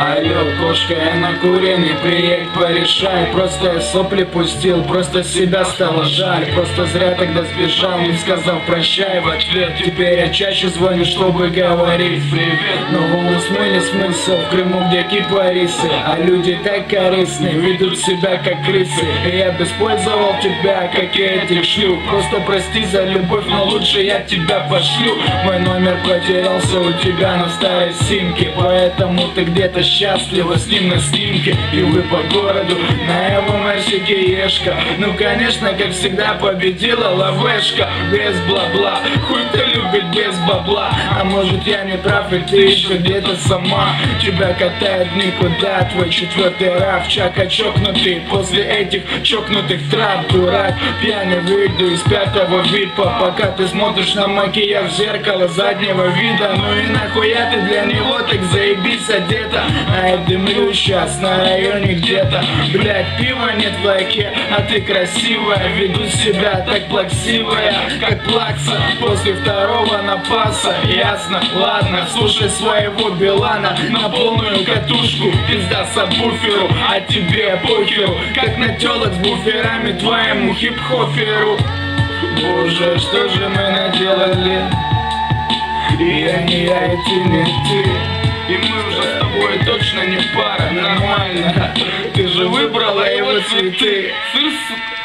Алло, кошка, я накуренный, приедь, порешай. Просто я сопли пустил, просто себя стало жаль. Просто зря тогда сбежал, не сказал прощай в ответ. Теперь я чаще звоню, чтобы говорить привет. Но волос смыли смысл в Крыму, где кипарисы. А люди так корыстные, ведут себя как крысы. И я бы использовал тебя, как и этих шлюх. Просто прости за любовь, но лучше я тебя пошлю. Мой номер потерялся у тебя на старой симке, поэтому ты где-то счастлива с ним на снимке. И вы по городу на его мерсике ешка. Ну конечно, как всегда победила лавешка. Без бла-бла, хуй кто любит без бабла. А может я не прав, и ты еще где-то сама. Тебя катает никуда, твой четвертый раф. Чака чокнутый, после этих чокнутых трап. Дурак, пьяный выйду из пятого випа. Пока ты смотришь на макияж в зеркало заднего вида. Ну и нахуя ты для него так заебись одета? А я дымлю сейчас на районе где-то. Блять, пива нет в лайке, а ты красивая. Веду себя так плаксивая, как плакса после второго напаса. Ясно, ладно, слушай своего Билана на полную катушку. Пизда сабвуферу, а тебе похеру, как на телок с буферами твоему хип-хоферу. Боже, что же мы наделали? И я не я, и ты не ты. И мы уже с тобой точно не пара, нормально. Ты же выбрала его цветы. Сука.